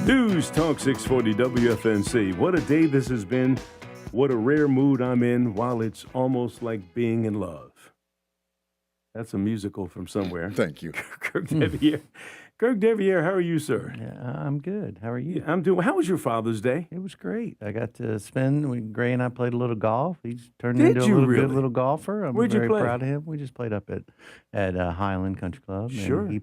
News Talk 640 WFNC. What a day this has been. What a rare mood I'm in while it's almost like being in love. That's a musical from somewhere. Thank you. KIRK deVIERE. KIRK deVIERE, how are you, sir? Yeah, I'm good. How are you? I'm doing. How was your Father's Day? It was great. I got to spend. Gray and I played a little golf. He's turned Did into you a little really? good little golfer. I'm Where'd you very play? proud of him. We just played up at Highland Country Club. Sure. And he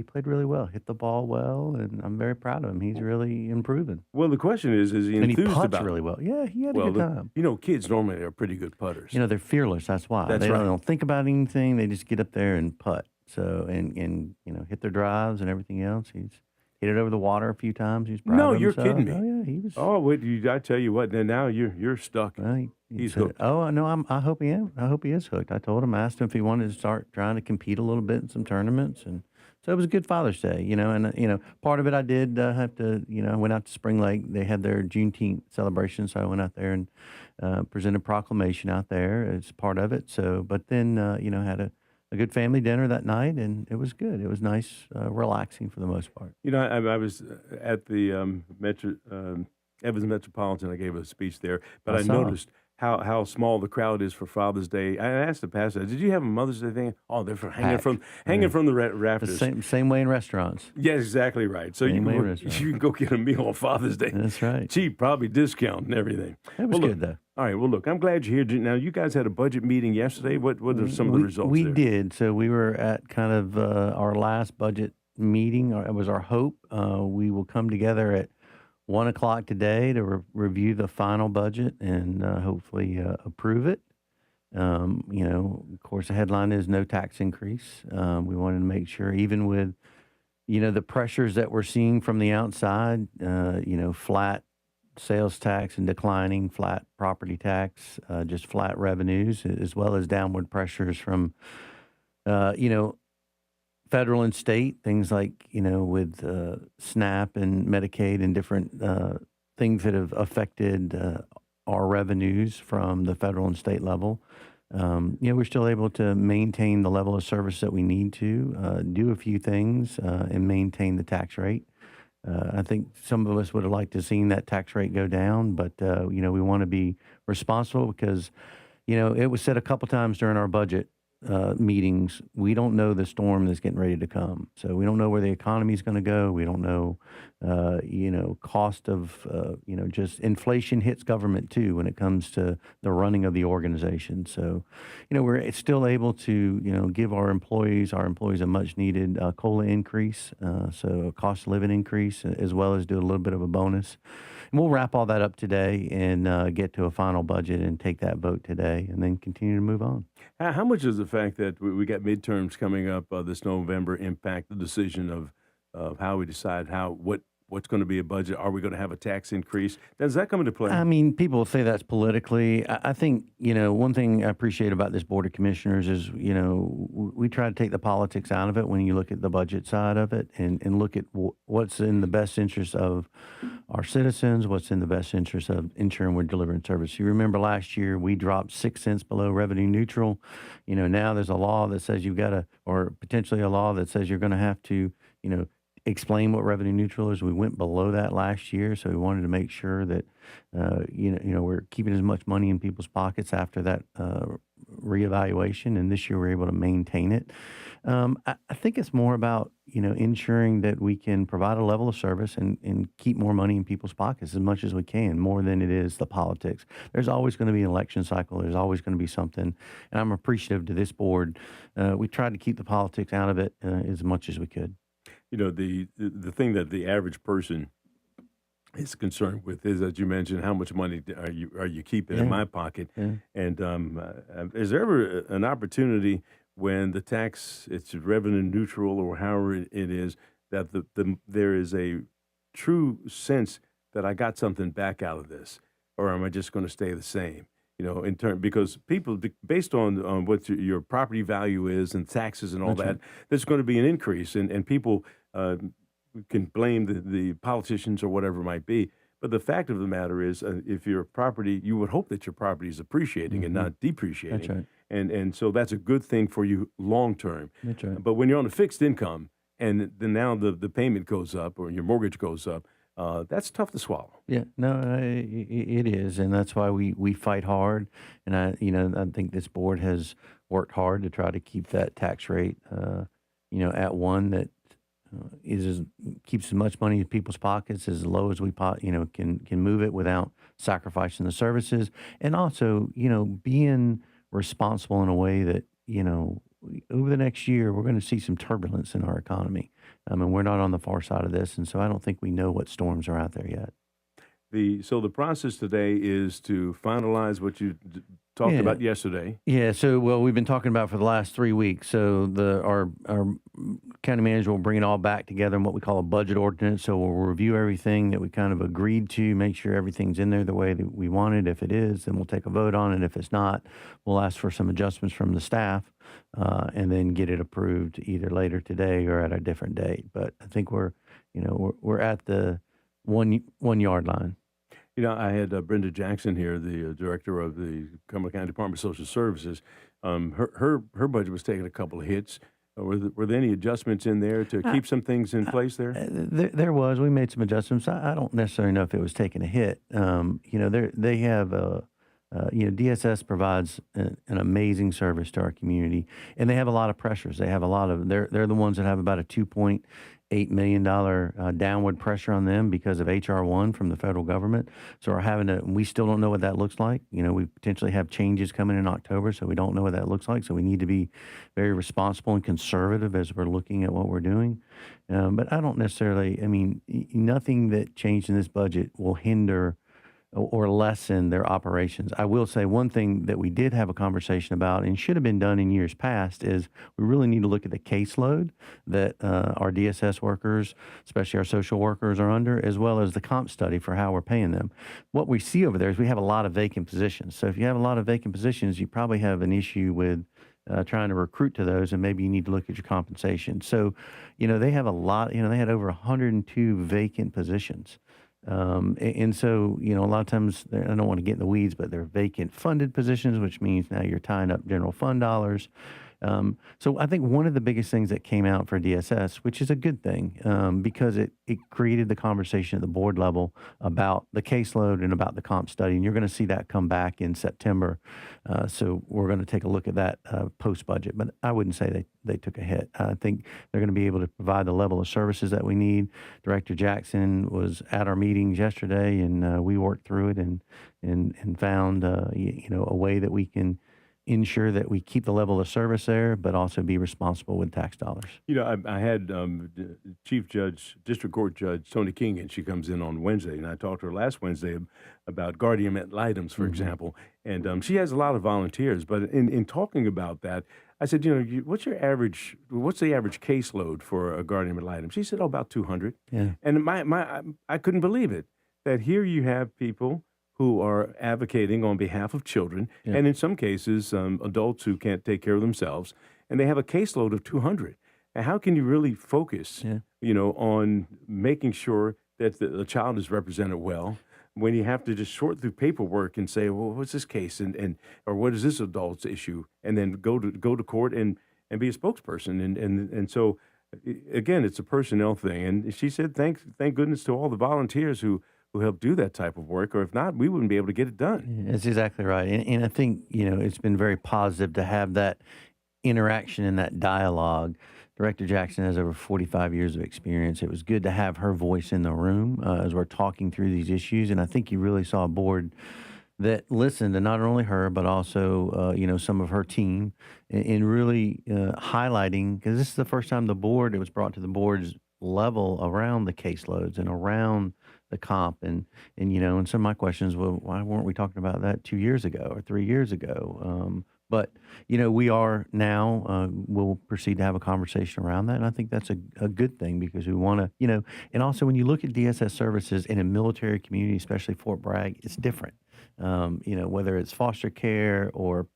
played really well. Hit the ball well, and I'm very proud of him. He's really improving. Well, the question is he And he enthused putts about it? really well. Yeah, he had a good time. Kids normally are pretty good putters. They're fearless. That's why. That's they right. don't think about anything. They just get up there and putt. So and hit their drives and everything else. He's hit it over the water a few times. He's proud No, of you're himself. kidding me. Oh yeah, he was. Oh, wait, I tell you what. Now you're stuck. Well, He's said, hooked. Oh, no, I hope he am. I hope he is hooked. I told him, asked him if he wanted to start trying to compete a little bit in some tournaments, and so it was a good Father's Day, And part of it I did have to, I went out to Spring Lake. They had their Juneteenth celebration, so I went out there and presented a proclamation out there as part of it. So, but then had a good family dinner that night, and it was good. It was nice, relaxing for the most part. I was at the Evans Metropolitan. I gave a speech there, but I saw. noticed how small the crowd is for Father's Day. I asked the pastor, "Did you have a Mother's Day thing?" Oh, they're hanging from the The rafters. same way in restaurants. Yeah, exactly right. So you Same way in can, restaurants. you can go get a meal on Father's Day. That's right. Cheap, probably discount and everything. It was Well, good, though. All right. Well, look, I'm glad you're here. Now, you guys had a budget meeting yesterday. What are some of the results We there? did. So we were at kind of our last budget meeting. It was our hope. We will come together at 1 o'clock today to review the final budget and hopefully approve it. Of course, the headline is no tax increase. We wanted to make sure, even with, the pressures that we're seeing from the outside, flat sales tax and declining flat property tax, just flat revenues, as well as downward pressures from, federal and state, things like, with SNAP and Medicaid and different things that have affected our revenues from the federal and state level. We're still able to maintain the level of service that we need to, do a few things, and maintain the tax rate. I think some of us would have liked to have seen that tax rate go down, but, we want to be responsible because, it was said a couple times during our budget meetings, we don't know the storm that's getting ready to come. So we don't know where the economy is going to go. We don't know, cost of, just inflation hits government too when it comes to the running of the organization. So, we're still able to, give our employees a much needed COLA increase, so a cost of living increase, as well as do a little bit of a bonus. And we'll wrap all that up today and get to a final budget and take that vote today and then continue to move on. How much does the fact that we got midterms coming up this November impact the decision of how we decide what's going to be a budget? Are we going to have a tax increase? Does that come into play? I mean, people say that's politically. I think, one thing I appreciate about this Board of Commissioners is, we try to take the politics out of it when you look at the budget side of it and look at what's in the best interest of our citizens, what's in the best interest of ensuring we're delivering service. You remember last year we dropped 6 cents below revenue neutral. Now there's a law that says you've got to, or potentially a law that says you're going to have to, explain what revenue neutral is. We went below that last year, so we wanted to make sure that we're keeping as much money in people's pockets after that reevaluation, and this year we're able to maintain it. I think it's more about ensuring that we can provide a level of service and keep more money in people's pockets as much as we can, more than it is the politics. There's always going to be an election cycle. There's always going to be something, and I'm appreciative to this board. We tried to keep the politics out of it as much as we could. The thing that the average person is concerned with is, as you mentioned, how much money are you keeping in my pocket? Yeah. And is there ever an opportunity when the tax, it's revenue neutral or however it is, that there is a true sense that I got something back out of this, or am I just going to stay the same? Because people, based on what your property value is and taxes and all That's that, right. there's going to be an increase, and people can blame the politicians or whatever it might be. But the fact of the matter is, if your property, you would hope that your property is appreciating and not depreciating. That's right. And so that's a good thing for you long term. That's right. But when you're on a fixed income and then now the payment goes up or your mortgage goes up. That's tough to swallow. Yeah, no, it is, and that's why we fight hard. And I think this board has worked hard to try to keep that tax rate, at one that keeps as much money in people's pockets as low as we can move it without sacrificing the services, and also being responsible in a way that over the next year we're going to see some turbulence in our economy. I mean, we're not on the far side of this, and so I don't think we know what storms are out there yet. So the process today is to finalize what you talked Yeah. about yesterday. Yeah, so well, we've been talking about for the last 3 weeks. So our county manager will bring it all back together in what we call a budget ordinance. So we'll review everything that we kind of agreed to, make sure everything's in there the way that we want it. If it is, then we'll take a vote on it. If it's not, we'll ask for some adjustments from the staff, and then get it approved either later today or at a different date. But I think we're at the one yard line. I had Brenda Jackson here, the director of the Cumberland County Department of Social Services. Her budget was taking a couple of hits. Were there any adjustments in there to keep some things in place there? There was. We made some adjustments. I don't necessarily know if it was taking a hit. They have DSS provides an amazing service to our community, and they have a lot of pressures. They have a lot of. They're the ones that have about a $2.8 million downward pressure on them because of HR1 from the federal government. So we still don't know what that looks like. We potentially have changes coming in October, so we don't know what that looks like. So we need to be very responsible and conservative as we're looking at what we're doing. But I don't necessarily, nothing that changed in this budget will hinder or lessen their operations. I will say one thing that we did have a conversation about and should have been done in years past is we really need to look at the caseload that our DSS workers, especially our social workers, are under, as well as the comp study for how we're paying them. What we see over there is we have a lot of vacant positions. So if you have a lot of vacant positions, you probably have an issue with trying to recruit to those, and maybe you need to look at your compensation. So, they have a lot, they had over 102 vacant positions. And so, a lot of times, I don't want to get in the weeds, but they're vacant funded positions, which means now you're tying up general fund dollars. So I think one of the biggest things that came out for DSS, which is a good thing, because it created the conversation at the board level about the caseload and about the comp study. And you're going to see that come back in September. So we're going to take a look at that post-budget. But I wouldn't say they took a hit. I think they're going to be able to provide the level of services that we need. Director Jackson was at our meetings yesterday, and we worked through it and found a way that we can ensure that we keep the level of service there, but also be responsible with tax dollars. I had Chief Judge, District Court Judge Tony King, and she comes in on Wednesday, and I talked to her last Wednesday about guardian ad litems, for example, and she has a lot of volunteers. But in talking about that, I said, what's the average caseload for a guardian ad litem? She said, about 200. Yeah. And I couldn't believe it, that here you have people who are advocating on behalf of children, Yeah. and in some cases, adults who can't take care of themselves, and they have a caseload of 200. And how can you really focus, on making sure that the child is represented well when you have to just sort through paperwork and say, well, what's this case, or what is this adult's issue, and then go to court and be a spokesperson, and so again, it's a personnel thing. And she said, thank goodness to all the volunteers who help do that type of work, or if not, we wouldn't be able to get it done. That's exactly right. And I think, it's been very positive to have that interaction and that dialogue. Director Jackson has over 45 years of experience. It was good to have her voice in the room as we're talking through these issues. And I think you really saw a board that listened to not only her, but also, some of her team in really highlighting, because this is the first time it was brought to the board's level around the caseloads and around the comp, and some of my questions, well, why weren't we talking about that 2 years ago or 3 years ago? But we are now. We'll proceed to have a conversation around that, and I think that's a good thing, because we want to, and also when you look at DSS services in a military community, especially Fort Bragg, it's different. Whether it's foster care or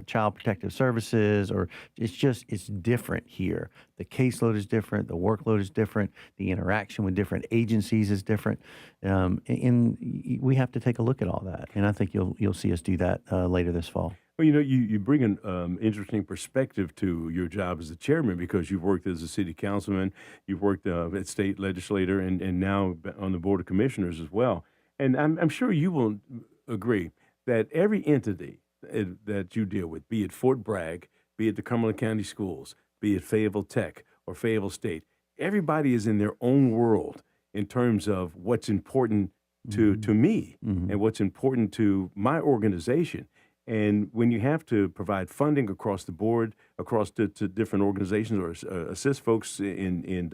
child protective services, or it's different here. The caseload is different, the workload is different, the interaction with different agencies is different, and we have to take a look at all that. And I think you'll see us do that later this fall. Well, you bring an interesting perspective to your job as the chairman because you've worked as a city councilman, you've worked at state legislator, and now on the board of commissioners as well. And I'm sure you will agree that every entity that you deal with, be it Fort Bragg, be it the Cumberland County Schools, be it Fayetteville Tech or Fayetteville State, everybody is in their own world in terms of what's important to me and what's important to my organization. And when you have to provide funding across the board, across to different organizations, or assist folks in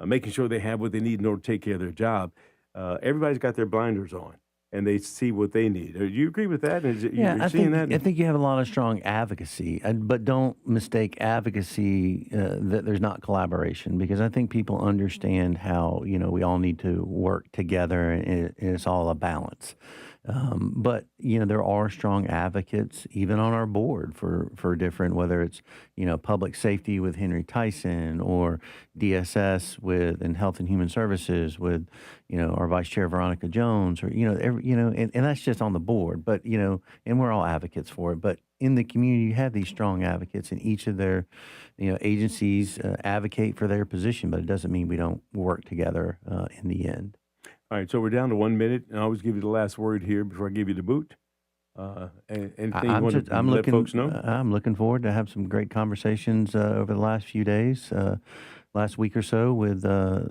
making sure they have what they need in order to take care of their job, everybody's got their blinders on and they see what they need. Do you agree with that? Yeah, You're seeing that? I think you have a lot of strong advocacy, but don't mistake advocacy that there's not collaboration, because I think people understand how, we all need to work together, and it's all a balance. But there are strong advocates even on our board for different, whether it's public safety with Henry Tyson, or DSS and Health and Human Services with our Vice Chair Veronica Jones, or and that's just on the board. But and we're all advocates for it. But in the community, you have these strong advocates, and each of their agencies advocate for their position. But it doesn't mean we don't work together in the end. All right, so we're down to 1 minute, and I always give you the last word here before I give you the boot. Anything you want to let folks know? I'm looking forward to have some great conversations over the last few days, last week or so, with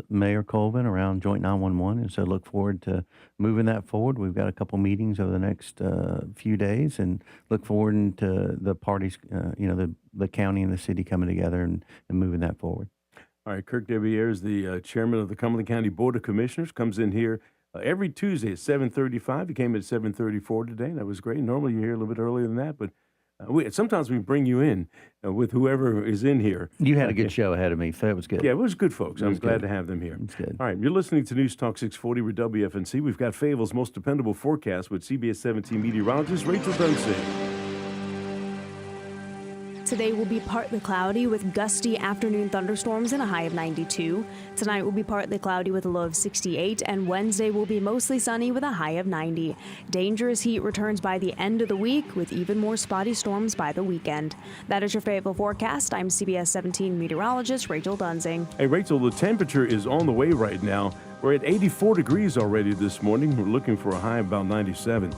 Mayor Colvin around Joint 911, and so look forward to moving that forward. We've got a couple meetings over the next few days, and look forward to the parties, the county and the city coming together and moving that forward. All right, KIRK deVIERE is the chairman of the Cumberland County Board of Commissioners, comes in here every Tuesday at 7:35. He came at 7:34 today. That was great. Normally you're here a little bit earlier than that, but sometimes we bring you in with whoever is in here. You had a good show ahead of me, so it was good. Yeah, it was good, folks. I'm glad to have them here. It's good. All right, you're listening to News Talk 640 with WFNC. We've got Fayetteville's most dependable forecast with CBS 17 meteorologist Rachel Dunsing. Today will be partly cloudy with gusty afternoon thunderstorms and a high of 92. Tonight will be partly cloudy with a low of 68, and Wednesday will be mostly sunny with a high of 90. Dangerous heat returns by the end of the week, with even more spotty storms by the weekend. That is your Fayetteville forecast. I'm CBS 17 meteorologist Rachel Dunsing. Hey, Rachel, the temperature is on the way right now. We're at 84 degrees already this morning. We're looking for a high of about 97.